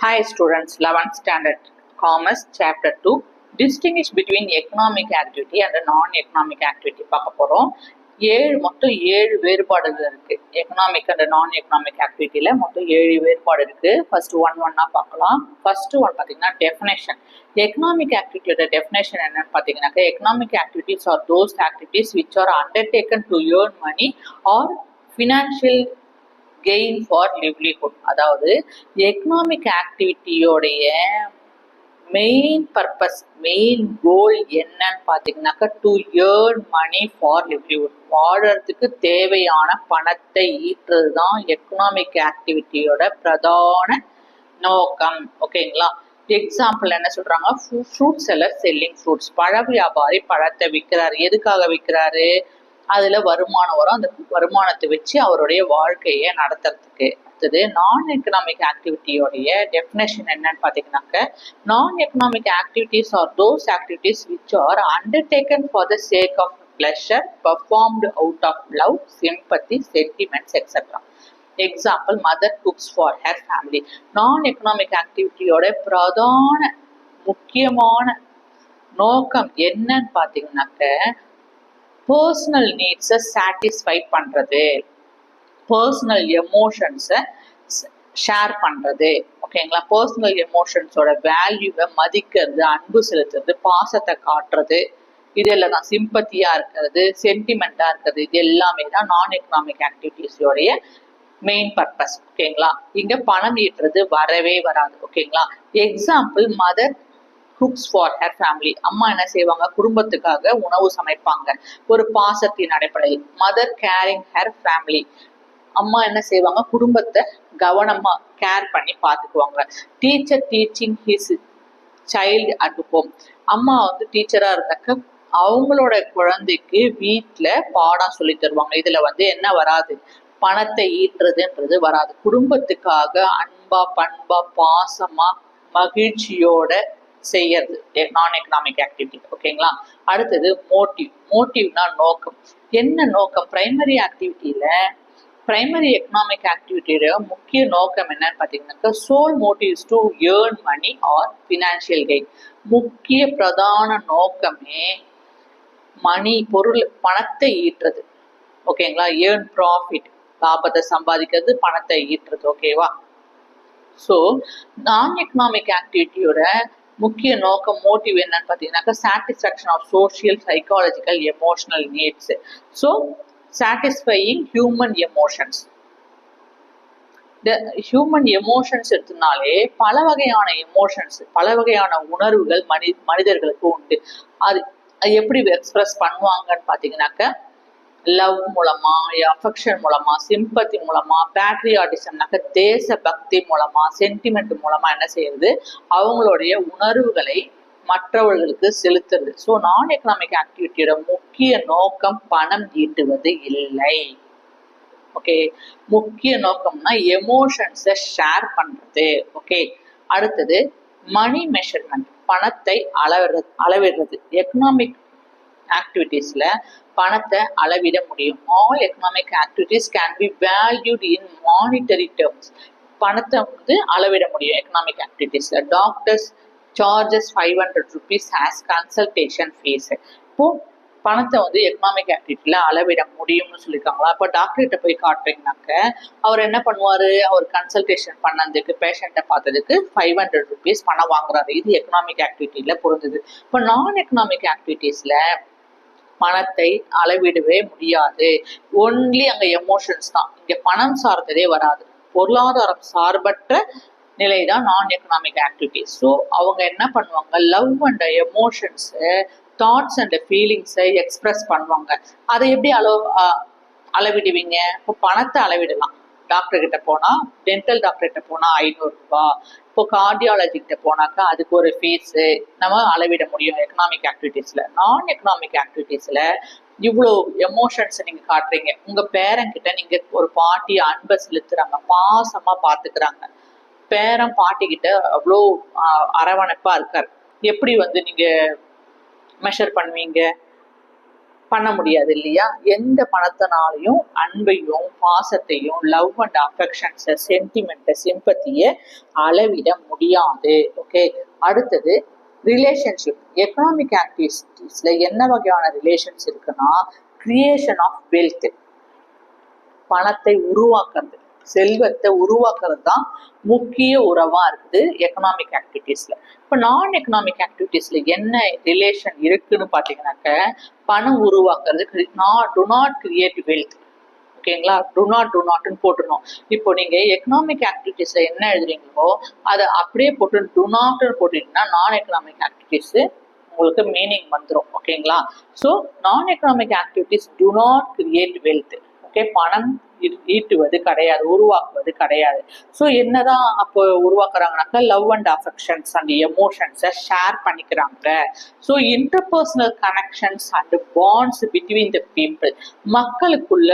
Hi students, 11th standard commerce chapter 2 distinguish between economic activity and non-economic activity பார்க்க போறோம். மொத்தம் 7 வேறுபாடுகள் இருக்கு. எக்கனாமிக் அண்ட் நான் எக்கனாமிக் ஆக்டிவிட்டியில மொத்தம் 7 வேறுபாடு இருக்கு. ஃபர்ஸ்ட் ஒன்னா பார்க்கலாம். ஃபர்ஸ்ட் ஒன் பார்த்தீங்கன்னா டெஃபினேஷன். எக்கனாமிக் ஆக்டிவிட்டியோட டெஃபினேஷன் என்னன்னு பார்த்தீங்கன்னாக்கா economic activities are those activities which are undertaken to earn money or financial gain for livelihood. அதாவது எக்கனாமிக் ஆக்டிவிட்டியோடைய மெயின் பர்பஸ், மெயின் கோல் என்னன்னு பார்த்தீங்கன்னாக்கா to earn money for livelihood. வாழறதுக்கு தேவையான பணத்தை ஈட்டுறது தான் எக்கனாமிக் ஆக்டிவிட்டியோட பிரதான நோக்கம். ஓகேங்களா? எக்ஸாம்பிள் என்ன சொல்றாங்க? Fruit seller selling fruits. பழ வியாபாரி பழத்தை விற்கிறாரு. எதுக்காக விற்கிறாரு? அதுல வருமானம் வரும். அந்த வருமானத்தை வச்சு அவருடைய வாழ்க்கையை நடத்துறதுக்கு. அடுத்தது நான் எக்கனாமிக் ஆக்டிவிட்டியோடைய டெஃபினேஷன் என்னன்னு பார்த்தீங்கன்னாக்க non economic activities are those activities which are undertaken for the sake of pleasure performed out of love, sympathy, sentiments etcetera. Example mother cooks for her family. Non economic ஆக்டிவிட்டியோட பிரதான முக்கியமான நோக்கம் என்னன்னு பார்த்தீங்கன்னாக்க personal நீட்ஸை satisfy பண்ணுறது, personal எமோஷன்ஸை share பண்ணுறது. ஓகேங்களா? பர்சனல் எமோஷன்ஸோட வேல்யூவை மதிக்கிறது, அன்பு செலுத்துறது, பாசத்தை காட்டுறது, இதெல்லாம் தான் சிம்பத்தியாக இருக்கிறது, சென்டிமெண்ட்டாக இருக்கிறது. இது எல்லாமே தான் நான் எக்கனாமிக் ஆக்டிவிட்டிஸோடைய மெயின் பர்பஸ். ஓகேங்களா? இங்கே பணம் ஈட்டுறது வரவே வராது. ஓகேங்களா? Example mother cooks for her family. அம்மா என்ன செய்வாங்க? குடும்பத்துக்காக உணவு சமைப்பாங்க ஒரு பாசத்தின் அடிப்படையில். Mother caring her family. அம்மா என்ன செய்வாங்க? குடும்பத்தை கவனமா கேர் பண்ணி பார்த்துக்குவாங்க. Teacher teaching his child at home. அம்மா டீச்சரா இருந்தாக்க அவங்களோட குழந்தைக்கு வீட்டுல பாடம் சொல்லி தருவாங்க. இதுல என்ன வராது? பணத்தை ஈட்டுறதுன்றது வராது. குடும்பத்துக்காக அன்பா பண்பா பாசமா மகிழ்ச்சியோட செய்யறது நான் எக்கனாமிக் ஆக்டிவிட்டி. ஓகேங்களா? அடுத்தது மோட்டிவ். மோட்டிவ்னா நோக்கம். என்ன நோக்கம்? பிரைமரி ஆக்டிவிட்டியில பிரைமரி எக்கனாமிக் ஆக்டிவிட்டியோட முக்கிய நோக்கம் என்னன்னு பார்த்தீங்கன்னாக்கா sole motives to earn money or financial gain. முக்கிய பிரதான நோக்கமே மணி, பொருள், பணத்தை ஈட்டுறது. ஓகேங்களா? ஏர்ன் ப்ராஃபிட், லாபத்தை சம்பாதிக்கிறது, பணத்தை ஈட்டுறது. ஓகேவா? ஸோ நான் எக்கனாமிக் ஆக்டிவிட்டியோட முக்கிய நோக்கம் மோட்டிவ் என்னன்னு பார்த்தீங்கன்னாக்கா satisfaction of social, psychological, emotional needs. So satisfying human emotions. இந்த ஹியூமன் எமோஷன்ஸ் எடுத்தனாலே பல வகையான எமோஷன்ஸ், பல வகையான உணர்வுகள் மனிதர்களுக்கு உண்டு. அது எப்படி எக்ஸ்பிரஸ் பண்ணுவாங்கன்னு பார்த்தீங்கன்னாக்க லவ் மூலமா, அஃபெக்ஷன் மூலமா, சிம்பத்தி மூலமா, பேட்ரியாட்டிசம்னாக்க தேச பக்தி மூலமா, சென்டிமெண்ட் மூலமா என்ன செய்யுது? அவங்களுடைய உணர்வுகளை மற்றவர்களுக்கு செலுத்துறது. ஸோ நான் எக்கனாமிக் ஆக்டிவிட்டியோட முக்கிய நோக்கம் பணம் ஈட்டுவது இல்லை. ஓகே, முக்கிய நோக்கம்னா எமோஷன்ஸை ஷேர் பண்றது. ஓகே, அடுத்தது மணி மெஷர்மெண்ட். பணத்தை அளவிடுறது. எக்கனாமிக் ஆக்டிவிட்டீஸ்ல பணத்தை அளவிட முடியும். All economic activities can be valued in monetary terms. பணத்தை அளவிட முடியும் எக்கனாமிக் ஆக்டிவிட்டீஸ்ல. Doctors charges 500 rupees as consultation fees. இப்போ பணத்தை எக்கனாமிக் ஆக்டிவிட்டியில அளவிட முடியும்னு சொல்லியிருக்காங்களா? இப்போ டாக்டர்கிட்ட போய் காட்டுறீங்கனாக்க அவர் என்ன பண்ணுவாரு? அவர் கன்சல்டேஷன் பண்ணதுக்கு, பேஷண்ட்டை பார்த்ததுக்கு 500 rupees பணம் வாங்குறாரு. இது எக்கனாமிக் ஆக்டிவிட்டியில பொருந்தது. இப்போ நான் எக்கனாமிக் ஆக்டிவிட்டீஸ்ல பணத்தை அளவிடவே முடியாது. ஒன்லி அங்க எமோஷன்ஸ் தான். இங்க பணம் சார்ந்ததே வராது. பொருளாதாரம் சார்பற்ற நிலைதான் நான் எக்கனாமிக் ஆக்டிவிட்டிஸ். ஸோ அவங்க என்ன பண்ணுவாங்க? Love and emotions, thoughts and ஃபீலிங்ஸை எக்ஸ்பிரஸ் பண்ணுவாங்க. அதை எப்படி அளவிடுவீங்க? இப்போ பணத்தை அளவிடலாம். டாக்டர் கிட்ட போனா, டென்டல் டாக்டர் கிட்ட போனா 500 ரூபாய். இப்போ கார்டியாலஜி கிட்ட போனாக்கா அதுக்கு ஒரு ஃபீஸ் நம்ம அளவிட முடியும் எக்கனாமிக் ஆக்டிவிட்டீஸ்ல. நான் எக்கனாமிக் ஆக்டிவிட்டீஸ்ல இவ்வளோ எமோஷன்ஸ் நீங்க காட்டுறீங்க. உங்க பேரன் கிட்ட நீங்க ஒரு பாட்டி அன்பை செலுத்துறாங்க, பாசமா பாத்துக்கிறாங்க. பேரன் பாட்டி கிட்ட அவ்வளோ அரவணைப்பா இருக்காரு. எப்படி நீங்க மெஷர் பண்ணுவீங்க? பண்ண முடியாது இல்லையா? எந்த பணத்தினாலையும் அன்பையும் பாசத்தையும் லவ் அண்ட் அஃபெக்ஷன்ஸை சென்டிமெண்ட்டை சிம்பத்தியை அளவிட முடியாது. ஓகே, அடுத்தது ரிலேஷன்ஷிப். எக்கனாமிக் ஆக்டிவிட்டிஸ்ல என்ன வகையான ரிலேஷன்ஸ் இருக்குன்னா, கிரியேஷன் ஆஃப் வெல்த், பணத்தை உருவாக்குறது, செல்வத்தை உருவாக்குறது தான் முக்கிய உறவா இருக்குது எக்கனாமிக் ஆக்டிவிட்டிஸ்ல. இப்போ நான் எக்கனாமிக் ஆக்டிவிட்டிஸ்ல என்ன ரிலேஷன் இருக்குன்னு பாத்தீங்கன்னாக்க, பணம் உருவாக்குறது டு நாட் கிரியேட் வெல்த். ஓகேங்களா, டு நாட்னு போட்டுருணும். இப்போ நீங்க எக்கனாமிக் ஆக்டிவிட்டிஸ்ல என்ன எழுதுறீங்களோ அதை அப்படியே போட்டு டு நாட்னு போட்டீங்கன்னா நான் எக்கனாமிக் ஆக்டிவிட்டிஸ் உங்களுக்கு மீனிங் வந்துடும். ஓகேங்களா, so non economic activities do not create wealth. Okay, பணம் ஈட்டுவது கிடையாது, உருவாக்குவது கிடையாது. ஸோ என்னதான் அப்போ உருவாக்குறாங்கனாக்கா, லவ் அண்ட் அஃபெக்ஷன்ஸ் அண்ட் எமோஷன்ஸை ஷேர் பண்ணிக்கிறாங்க. So interpersonal connections and bonds between the people, மக்களுக்குள்ள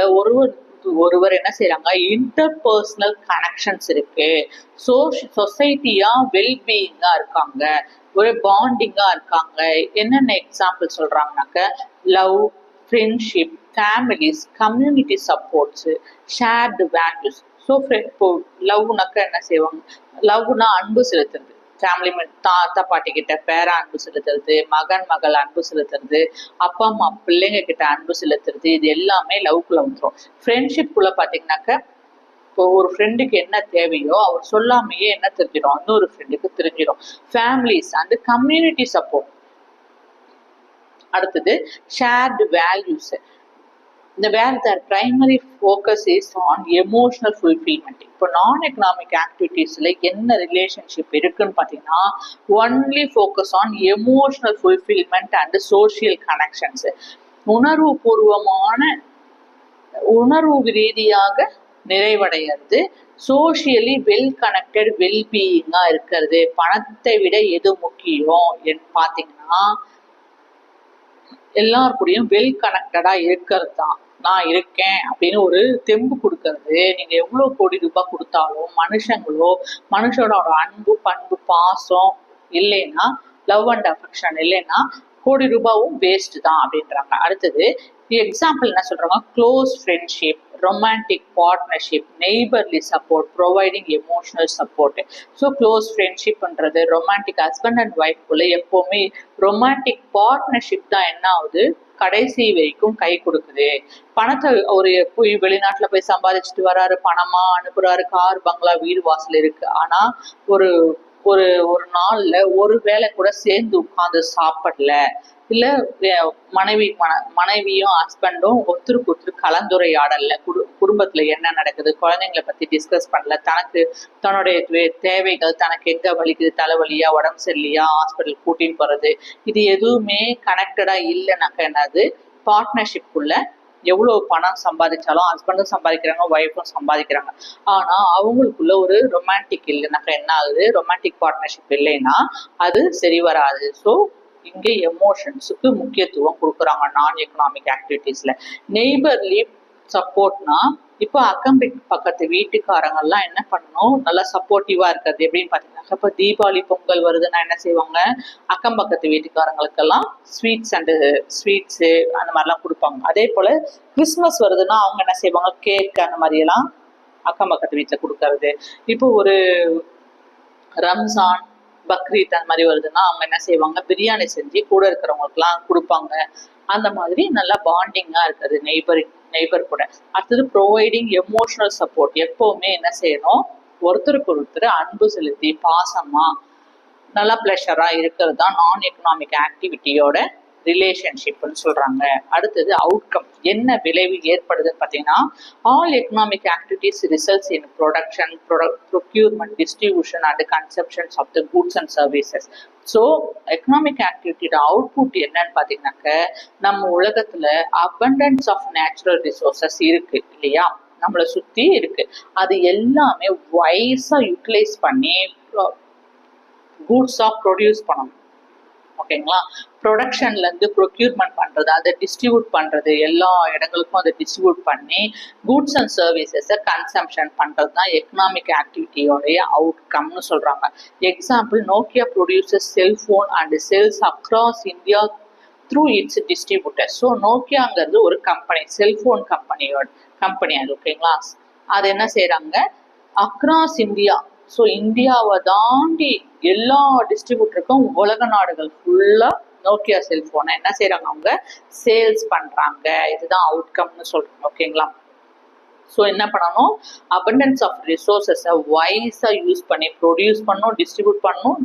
ஒருவர் என்ன செய்யறாங்க, இன்டர்பர்சனல் கனெக்ஷன்ஸ் இருக்கு. சொசைட்டியா வெல்பீயிங்கா இருக்காங்க, ஒரு பாண்டிங்கா இருக்காங்க. என்னென்ன எக்ஸாம்பிள் சொல்றாங்கனாக்க, love, friendship, families, community supports, shared values. So இப்போ லவ்னாக்கா என்ன செய்வாங்க, லவ்னா அன்பு செலுத்துறது, ஃபேமிலி தாத்தா பாட்டி கிட்ட பேர அன்பு செலுத்துறது, மகன் மகள் அன்பு செலுத்துறது, அப்பா அம்மா பிள்ளைங்க கிட்ட அன்பு செலுத்துறது, இது எல்லாமே லவ்க்குள்ள வந்துடும். ஃப்ரெண்ட்ஷிப்புக்குள்ள பார்த்தீங்கன்னாக்க, இப்போ ஒரு ஃப்ரெண்டுக்கு என்ன தேவையோ அவர் சொல்லாமையே என்ன தெரிஞ்சிடும், இன்னொரு ஃப்ரெண்டுக்கு தெரிஞ்சிடும். Families and community support. அடுத்தது ஷேர்டு வேல்யூஸ். இந்த வேர் their primary focus is on emotional fulfillment. இப்போ நான் எக்கனாமிக் ஆக்டிவிட்டீஸ்ல என்ன ரிலேஷன்ஷிப் இருக்குன்னு பார்த்தீங்கன்னா, only focus on emotional fulfilment and social connections. உணர்வு ரீதியாக நிறைவடைகிறது, சோஷியலி வெல் கனெக்டட் வெல்பீயிங்கா இருக்கிறது. பணத்தை விட எது முக்கியம் பார்த்தீங்கன்னா, எல்லாருக்கூடையும் வெல் கனெக்டடா இருக்கிறது தான். நான் இருக்கேன் அப்படின்னு ஒரு தெம்பு கொடுக்கறது. நீங்க எவ்வளவு கோடி ரூபாய் கொடுத்தாலும் மனுஷனோட அன்பு பண்பு பாசம் இல்லைன்னா, லவ் அண்ட் அஃபெக்ஷன் இல்லைன்னா கோடி ரூபாயும் வேஸ்ட் தான் அப்படின்றாங்க. அடுத்தது எக்ஸாம்பிள் என்ன சொல்றாங்க, close friendship, romantic partnership, neighbourly support, providing emotional support. So close ஃப்ரெண்ட்ஷிப்ன்றது ரொமான்டிக் ஹஸ்பண்ட் அண்ட் ஒய்ஃப்குள்ள எப்போவுமே ரொமான்டிக் பார்ட்னர்ஷிப் தான் என்ன ஆகுது, கடைசி வரைக்கும் கை கொடுக்குது. பணத்தை ஒரு போய் வெளிநாட்டுல போய் சம்பாதிச்சுட்டு வராரு, பணமா அனுப்புறாரு, கார் பங்களா வீடு வாசல் இருக்கு. ஆனா ஒரு ஒரு ஒரு நாள்ல ஒரு வேளை கூட சேர்ந்து உட்கார்ந்து சாப்பிடல, இல்ல மனைவியும் ஹஸ்பண்டும் ஒருத்தருக்கு ஒருத்தர் கலந்துரையாடல, குடும்பத்துல என்ன நடக்குது, குழந்தைங்களை பத்தி டிஸ்கஸ் பண்ணல, தன்னுடைய தேவைகள், தனக்கு எங்க வலிக்குது, தலைவலியா, உடம்பு சரியில்லையா, ஹாஸ்பிட்டல் கூட்டின்னு போறது, இது எதுவுமே கனெக்டடா இல்லைனாக்க என்னது, பார்ட்னர்ஷிப்புக்குள்ள எவ்வளவு பணம் சம்பாதிச்சாலும் ஹஸ்பண்டும் சம்பாதிக்கிறாங்க, ஒய்ஃபும் சம்பாதிக்கிறாங்க, ஆனா அவங்களுக்குள்ள ஒரு ரொமான்டிக் இல்லைனாக்கா என்ன ஆகுது, ரொமான்டிக் பார்ட்னர்ஷிப் இல்லைன்னா அது சரி வராது. ஸோ இங்கே எமோஷன்ஸுக்கு முக்கியத்துவம் கொடுக்குறாங்க நான் எக்கனாமிக் ஆக்டிவிட்டீஸ்ல. நெய்பர்லி சப்போர்ட்னா, இப்போ அக்கம் பக்கத்து வீட்டுக்காரங்கெல்லாம் என்ன பண்ணணும், நல்லா சப்போர்ட்டிவா இருக்கிறது. எப்படின்னு பாத்தீங்கன்னா, இப்போ தீபாவளி பொங்கல் வருதுன்னா என்ன செய்வாங்க, அக்கம் பக்கத்து வீட்டுக்காரங்களுக்கெல்லாம் ஸ்வீட்ஸ் அந்த மாதிரிலாம் கொடுப்பாங்க. அதே போல கிறிஸ்மஸ் வருதுன்னா அவங்க என்ன செய்வாங்க, கேக் அந்த மாதிரி எல்லாம் அக்கம் பக்கத்து வீட்டுல கொடுக்கறது. இப்போ ஒரு ரம்ஜான், பக்ரீத் அந்த மாதிரி வருதுன்னா அவங்க என்ன செய்வாங்க, பிரியாணி செஞ்சு கூட இருக்கிறவங்களுக்குலாம் கொடுப்பாங்க. அந்த மாதிரி நல்லா பாண்டிங்கா இருக்குது நெய்பர் கூட. அடுத்தது ப்ரொவைடிங் எமோஷனல் சப்போர்ட். எப்பவுமே என்ன செய்யணும், ஒருத்தருக்கு ஒருத்தர் அன்பு செலுத்தி பாசமா நல்லா பிளஷரா இருக்கிறது தான் நான் எக்கனாமிக் ஆக்டிவிட்டியோட ரிலேஷன்ஷிப்னு சொல்றாங்க. அடுத்தது அவுட்கம், என்ன விளைவு ஏற்படுதுன்னு பார்த்தீங்கன்னா, all economic activities results in production, procurement, distribution and consumptions of the goods and services. So economic ஆக்டிவிட்டியோட அவுட்புட் என்னன்னு பார்த்தீங்கன்னாக்க, நம்ம உலகத்துல அபண்டன்ஸ் ஆஃப் நேச்சுரல் ரிசோர்சஸ் இருக்கு இல்லையா, நம்மளை சுத்தி இருக்கு, அது எல்லாமே வைஸா யூட்டிலைஸ் பண்ணி கூட்ஸா ப்ரொடியூஸ் பண்ணணும். ஓகேங்களா, ப்ரொடக்ஷன்ல இருந்து ப்ரொக்யூர்மெண்ட் பண்றது, அதை டிஸ்ட்ரிபியூட் பண்றது, எல்லா இடங்களுக்கும் அதை டிஸ்ட்ரிபியூட் பண்ணி கூட்ஸ் அண்ட் சர்வீசஸை கன்சம்ஷன் பண்றது தான் எக்கனாமிக் ஆக்டிவிட்டியோடைய அவுட்கம்னு சொல்றாங்க. Example, Nokia produces cellphone and sells across India through its distributor. So நோக்கியாங்கிறது ஒரு கம்பெனி, செல்ஃபோன் கம்பெனி அது. ஓகேங்களா? அது என்ன செய்கிறாங்க, அக்ராஸ் இந்தியா, ஸோ இந்தியாவை தாண்டி எல்லா டிஸ்ட்ரிபியூட்டருக்கும் உலக நாடுகள் ஃபுல்லாக நோக்கியா செல்ஃபோனை என்ன செய்கிறாங்க, அவங்க சேல்ஸ் பண்ணுறாங்க. இதுதான் அவுட்கம்னு சொல்கிறாங்க. ஓகேங்களா? ஸோ என்ன பண்ணணும், அபண்டன்ஸ் ஆஃப் ரிசோர்ஸஸை வைஸாக யூஸ் பண்ணி ப்ரொடியூஸ் பண்ணணும், டிஸ்ட்ரிபியூட் பண்ணணும்,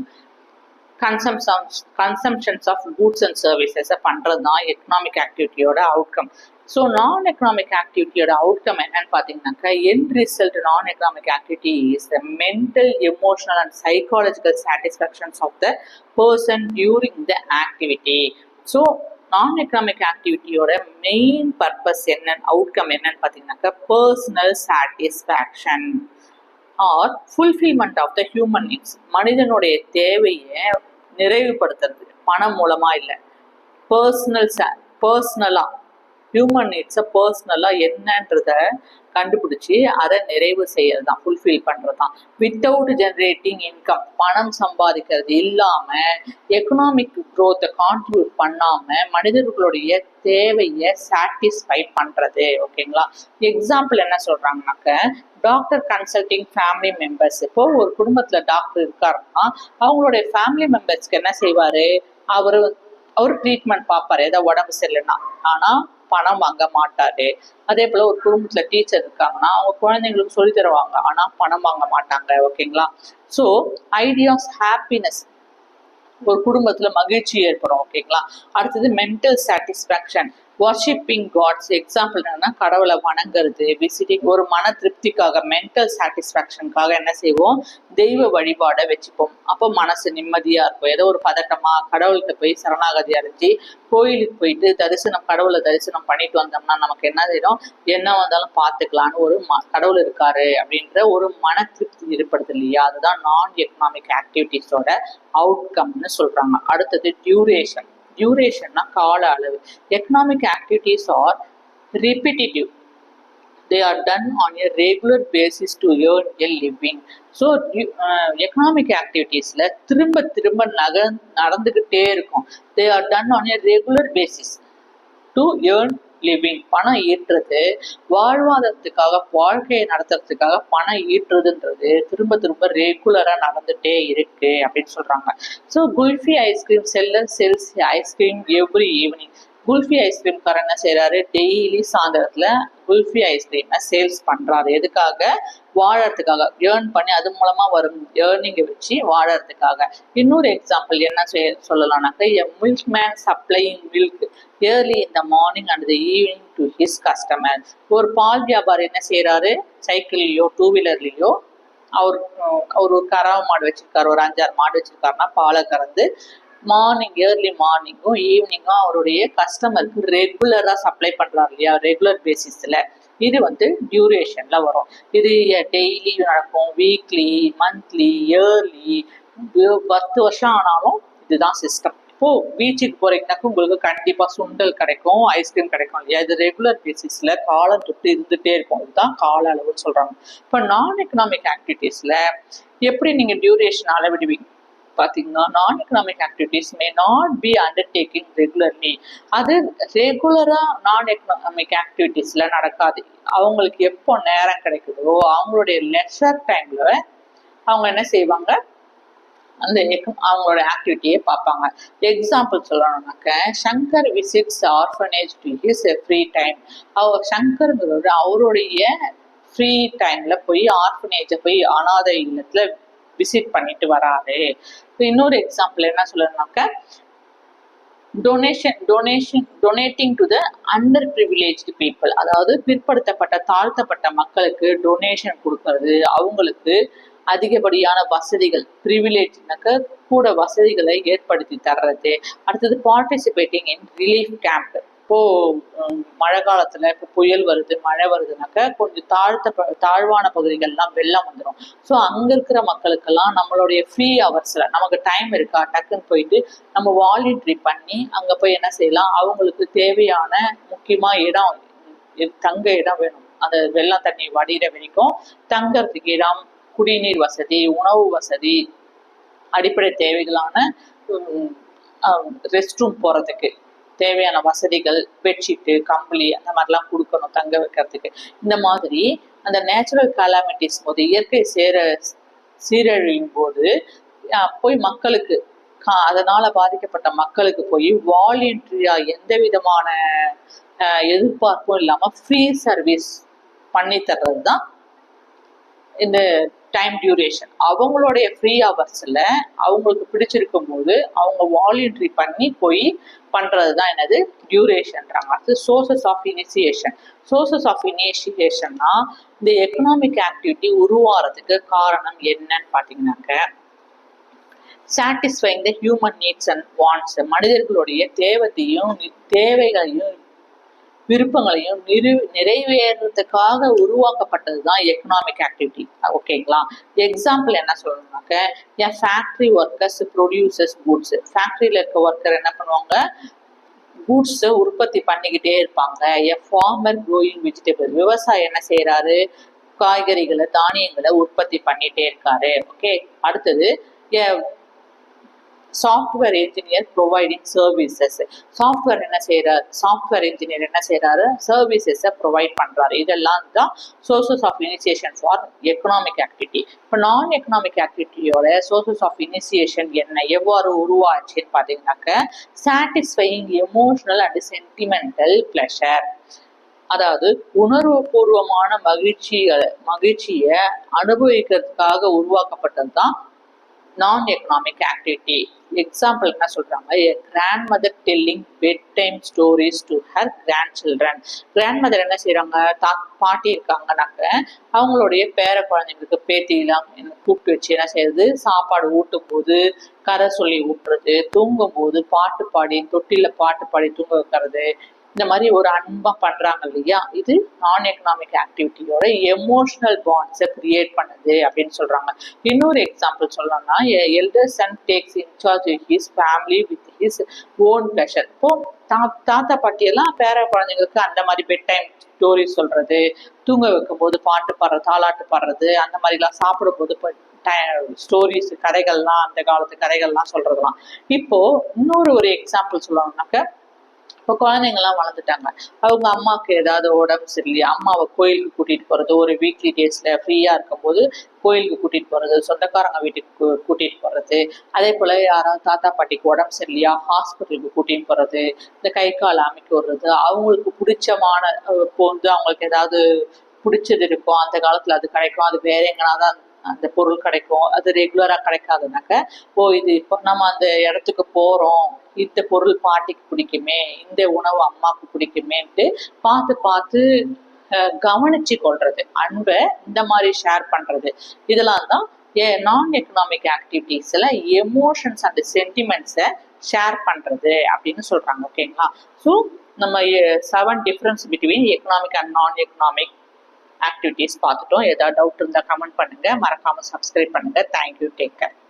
கன்சம்ஷன்ஸ் ஆஃப் கூட்ஸ் அண்ட் சர்வீசஸை பண்ணுறது தான் எக்கனாமிக் ஆக்டிவிட்டியோட அவுட்கம். ஸோ நான் எக்கனாமிக் ஆக்டிவிட்டியோட அவுட்கம் என்னன்னு பார்த்தீங்கன்னாக்கா, end result non economic activity is the mental, emotional and psychological satisfactions of the person during the activity. So non economic ஆக்டிவிட்டியோட main purpose என்னன்னு, outcome என்னன்னு பார்த்தீங்கன்னாக்கா, personal satisfaction or fulfilment of the human needs. மனிதனுடைய தேவையை நிறைவுபடுத்துறது, பணம் மூலமா இல்லை, பர்சனலா ஹியூமன் நீட்ஸை பர்சனலாக என்னன்றத கண்டுபிடிச்சி அதை நிறைவு செய்யறது தான், ஃபுல்ஃபில் பண்ணுறது தான். வித்தவுட் ஜென்ரேட்டிங் இன்கம், பணம் சம்பாதிக்கிறது இல்லாமல் எக்கனாமிக் க்ரோத்தை கான்ட்ரிபியூட் பண்ணாமல் மனிதர்களுடைய தேவையை சாட்டிஸ்ஃபை பண்ணுறது. ஓகேங்களா? எக்ஸாம்பிள் என்ன சொல்கிறாங்கனாக்க, டாக்டர் கன்சல்டிங் ஃபேமிலி மெம்பர்ஸ். இப்போ ஒரு குடும்பத்தில் டாக்டர் இருக்காருன்னா அவங்களுடைய ஃபேமிலி மெம்பர்ஸ்க்கு என்ன செய்வார், அவர் ட்ரீட்மெண்ட் பார்ப்பாரு ஏதாவது உடம்பு சரியில்லைன்னா, ஆனால் பணம் வாங்க மாட்டாரு. அதே போல ஒரு குடும்பத்துல டீச்சர் இருக்காங்கன்னா அவங்க குழந்தைங்களுக்கு சொல்லி தருவாங்க, ஆனா பணம் வாங்க மாட்டாங்க. ஓகேங்களா? ஸோ ஐடியாஸ் ஹாப்பினஸ், ஒரு குடும்பத்துல மகிழ்ச்சி ஏற்படும். ஓகேங்களா? அடுத்தது mental satisfaction, worshipping gods. Example என்னன்னா, கடவுளை வணங்குறது, விசிட்டிங், ஒரு மன திருப்திக்காக, மென்டல் சாட்டிஸ்ஃபேக்ஷனுக்காக என்ன செய்வோம், தெய்வ வழிபாடை வச்சுப்போம். அப்போ மனசு நிம்மதியா இருக்கும். ஏதோ ஒரு பதட்டமா கடவுள்கிட்ட போய் சரணாகதி அடைஞ்சி கோயிலுக்கு போயிட்டு கடவுளை தரிசனம் பண்ணிட்டு வந்தோம்னா நமக்கு என்ன செய்யணும், என்ன வந்தாலும் பார்த்துக்கலான்னு ஒரு கடவுள் இருக்காரு அப்படின்ற ஒரு மன திருப்தி ஏற்படுது இல்லையா? அதுதான் நான் எக்கனாமிக் ஆக்டிவிட்டிஸோட அவுட்கம்னு சொல்றாங்க. அடுத்தது டியூரேஷன். டியூரேஷன்னா கால அளவு. Economic activities are repetitive, they are done on a regular basis to earn a living. So economic ஆக்டிவிட்டீஸில் திரும்ப திரும்ப நடந்துக்கிட்டே இருக்கும். they are done on a regular basis to earn living. பணம் ஈட்டுறது, வாழ்வாதாரத்துக்காக, வாழ்க்கையை நடத்துறதுக்காக பணம் ஈட்டுறதுன்றது திரும்ப திரும்ப ரெகுலராக நடந்துகிட்டே இருக்கு அப்படின்னு சொல்கிறாங்க. So kulfi ice cream seller sells ice cream every evening. Kulfi ஐஸ்கிரீம்காரர் என்ன செய்யறாரு, டெய்லி சாயந்தரத்துல குல்ஃபி ஐஸ்கிரீமை சேல்ஸ் பண்றாரு. எதுக்காக, வாழறதுக்காக, ஏர்ன் பண்ணி அது மூலமா வரும் ஏர்னிங்கை வச்சு வாழறதுக்காக. இன்னொரு எக்ஸாம்பிள் என்ன சொல்லலாம்னாக்க, a milkman supplying milk early in the morning and the evening to his customer. ஒரு பால் வியாபாரி என்ன செய்யறாரு, சைக்கிள்லயோ டூ வீலர்லயோ அவர் ஒரு கறவை மாடு வச்சிருக்காரு, ஒரு 5-6 மாடு வச்சிருக்காருன்னா பாலை கறந்து ஏர்லி மார்னிங்கும் ஈவினிங்கும் அவருடைய கஸ்டமருக்கு ரெகுலரா சப்ளை பண்றாரு இல்லையா, ரெகுலர் பேசிஸ்ல. இது டியூரேஷன்ல வரும். இது டெய்லி நடக்கும், வீக்லி, மந்த்லி, இயர்லி, 10 வருஷம் ஆனாலும் இதுதான் சிஸ்டம். இப்போ பீச்சுக்கு போறீங்கன்னாக்க உங்களுக்கு கண்டிப்பா சுண்டல் கிடைக்கும், ஐஸ்கிரீம் கிடைக்கும் இல்லையா. இது ரெகுலர் பேசிஸ்ல காலம் தொட்டு இருந்துட்டே இருக்கும். இதுதான் கால அளவுன்னு சொல்றாங்க. இப்போ நான் எக்கனாமிக் ஆக்டிவிட்டீஸ்ல எப்படி நீங்க டியூரேஷன் அளவிடுவீங்க பார்த்தீங்கன்னா, நான் economic activities may not be undertaking regularly. அது ரெகுலரா நான் எக்கனாமிக் ஆக்டிவிட்டீஸ்ல நடக்காது. அவங்களுக்கு எப்போ நேரம் கிடைக்குதோ அவங்களுடைய லெஷர் டைம்ல அவங்க என்ன செய்வாங்க, அந்த அவங்களோட ஆக்டிவிட்டியை பார்ப்பாங்க. எக்ஸாம்பிள் சொல்லணும்னாக்க, Shankar visits orphanage to his free time. சங்கருங்கிறவர் அவருடைய ஃப்ரீ டைம்ல போய் ஆர்ஃபனேஜை போய் அனாதை இல்லத்துல விசிட் பண்ணிட்டு வராரு. இன்னொரு எக்ஸாம்பிள் என்ன சொல்லணும்னாக்க, donating to the underprivileged people. அதாவது பிற்படுத்தப்பட்ட தாழ்த்தப்பட்ட மக்களுக்கு டொனேஷன் கொடுக்கறது, அவங்களுக்கு அதிகப்படியான வசதிகள், ப்ரிவிலேஜ்னாக்க கூட வசதிகளை ஏற்படுத்தி தர்றது. அடுத்தது பார்ட்டிசிபேட்டிங் இன் ரிலீஃப் கேம்ப். இப்போ மழை காலத்துல இப்போ புயல் வருது, மழை வருதுனாக்க கொஞ்சம் தாழ்வான பகுதிகள்லாம் வெள்ளம் வந்துடும். ஸோ அங்க இருக்கிற மக்களுக்கெல்லாம் நம்மளுடைய ஃப்ரீ ஹவர்ஸ்ல நமக்கு டைம் இருக்கா, டக்குன்னு போயிட்டு நம்ம வாலண்டரி பண்ணி அங்க போய் என்ன செய்யலாம், அவங்களுக்கு தேவையான முக்கியமா இடம், தங்க இடம் வேணும். அந்த வெள்ளம் தண்ணி வடிகிற வரைக்கும் தங்கறதுக்கு இடம், குடிநீர் வசதி, உணவு வசதி, அடிப்படை தேவைகளான ரெஸ்ட் ரூம் போறதுக்கு தேவையான வசதிகள், பெட்ஷீட்டு, கம்பளி அந்த மாதிரிலாம் கொடுக்கணும் தங்க வைக்கிறதுக்கு. இந்த மாதிரி அந்த நேச்சுரல் கலாமிட்டிஸ் போது, இயற்கை சீரழியும் போது போய் மக்களுக்கு அதனால பாதிக்கப்பட்ட மக்களுக்கு போய் வாலண்டரியா எந்த விதமான எதிர்பார்ப்பும் இல்லாம ஃப்ரீ சர்வீஸ் பண்ணி தர்றது தான் இந்த டைம் டியூரேஷன். அவங்களுடைய ஃப்ரீ ஹவர்ஸ்ல அவங்களுக்கு பிடிச்சிருக்கும் போது அவங்க வாலண்டரி பண்ணி போய் பண்றது தான் என்னது டியூரேஷன்றாங்க. அது sources of initiation. Sources of இனிஷியேஷன்னா இந்த எக்கனாமிக் ஆக்டிவிட்டி உருவாகிறதுக்கு காரணம் என்னன்னு பார்த்தீங்கன்னாக்க, satisfying the human needs and wants, மனிதர்களுடைய தேவைகளையும் விருப்பங்களையும் நிறைவேறதுக்காக உருவாக்கப்பட்டது தான் எக்கனாமிக் ஆக்டிவிட்டி. ஓகேங்களா? எக்ஸாம்பிள் என்ன சொல்லணும்னாக்க, என் ஃபேக்ட்ரி ஒர்க்கர்ஸ் ப்ரொடியூசர்ஸ் குட்ஸ். ஃபேக்ட்ரியில் இருக்க ஒர்க்கர் என்ன பண்ணுவாங்க? குட்ஸை உற்பத்தி பண்ணிக்கிட்டே இருப்பாங்க. A farmer growing vegetable. விவசாயி என்ன செய்யறாரு? காய்கறிகளை, தானியங்களை உற்பத்தி பண்ணிட்டே இருக்காரு. ஓகே. அடுத்தது software engineer providing services. Software engineer என்ன செய்யறாரு? சர்வீசஸை ப்ரொவைட் பண்றாரு. இதெல்லாம் தான் sources of initiation for economic activity. இப்போ நான் எக்கனாமிக் ஆக்டிவிட்டியோட சோர்சஸ் ஆஃப் இனிஷியேஷன் என்ன, எவ்வாறு உருவாச்சுன்னு பார்த்தீங்கன்னாக்க, satisfying emotional and sentimental pleasure. அதாவது உணர்வுபூர்வமான மகிழ்ச்சியை அனுபவிக்கிறதுக்காக உருவாக்கப்பட்டது தான் நான் எக்கனாமிக் ஆக்டிவிட்டி. எக்ஸாம்பிள் என்ன சொல்றாங்க? Grandmother telling bedtime stories to her grandchildren. Grandmother என்ன செய்யறாங்க? பாட்டி இருக்காங்கன்னாக்க அவங்களுடைய பேர குழந்தைங்களுக்கு, பேத்திலாம் கூப்பிட்டு வச்சு என்ன செய்யறது? சாப்பாடு ஊட்டும் போது கதை சொல்லி ஊட்டுறது, தூங்கும் போது பாட்டு பாடி, தொட்டில பாட்டு பாடி தூங்க வைக்கிறது, இந்த மாதிரி ஒரு அன்பா பண்றாங்க இல்லையா? இது நான் எக்கனாமிக் ஆக்டிவிட்டியோட எமோஷனல் பாண்ட்ஸை கிரியேட் பண்ணுது அப்படின்னு சொல்றாங்க. இன்னொரு எக்ஸாம்பிள் சொல்லணும்னா, elder son takes in charge his family with his own pleasure. இப்போ தாத்தா பாட்டியெல்லாம் பேர குழந்தைங்களுக்கு அந்த மாதிரி பெட் டைம் ஸ்டோரி சொல்றது, தூங்க வைக்கும் போது பாட்டு பாடுறது, தாலாட்டு பாடுறது, அந்த மாதிரிலாம் சாப்பிடும் போது ஸ்டோரிஸ், கதைகள்லாம், அந்த காலத்து கதைகள்லாம் சொல்றதுலாம். இப்போ இன்னொரு எக்ஸாம்பிள் சொல்லணும்னாக்க, இப்போ குழந்தைங்கள்லாம் வளர்ந்துட்டாங்க, அவங்க அம்மாவுக்கு ஏதாவது உடம்பு சரியில்லையா, அம்மாவை கோயிலுக்கு கூட்டிட்டு போறது, ஒரு வீக்லி டேஸ்ல ஃப்ரீயா இருக்கும் போது கோயிலுக்கு கூட்டிட்டு போறது, சொந்தக்காரங்க வீட்டுக்கு கூட்டிட்டு போறது, அதே போல யாராவது தாத்தா பாட்டிக்கு உடம்பு சரியில்லையா ஹாஸ்பிட்டலுக்கு கூட்டிட்டு போறது, இந்த கை கால் அமைக்க விடுறது, அவங்களுக்கு பிடிச்சமான இப்போ வந்து அவங்களுக்கு ஏதாவது பிடிச்சது இருக்கும், அந்த காலத்துல அது கிடைக்கும், அது வேற எங்கனாதான் அந்த பொருள் கிடைக்கும், அது ரெகுலரா கிடைக்காதுனாக்க, இது இப்போ நம்ம அந்த இடத்துக்கு போறோம், இந்த பொருள் பாட்டிக்கு பிடிக்குமே, இந்த உணவு அம்மாவுக்கு பிடிக்குமேன்ட்டு பார்த்து கவனிச்சு கொள்றது, அன்பை இந்த மாதிரி ஷேர் பண்றது, இதெல்லாம் தான் நான் எக்கனாமிக் ஆக்டிவிட்டிஸ்ல எமோஷன்ஸ் அண்ட் சென்டிமெண்ட்ஸை ஷேர் பண்றது அப்படின்னு சொல்றாங்க. ஓகேங்களா? ஸோ நம்ம 7 difference between economic and non economic activities பார்த்துட்டோம். ஏதாவது டவுட் இருந்தால் கமெண்ட் பண்ணுங்க, மறக்காம சப்ஸ்கிரைப் பண்ணுங்க. Thank you, take care.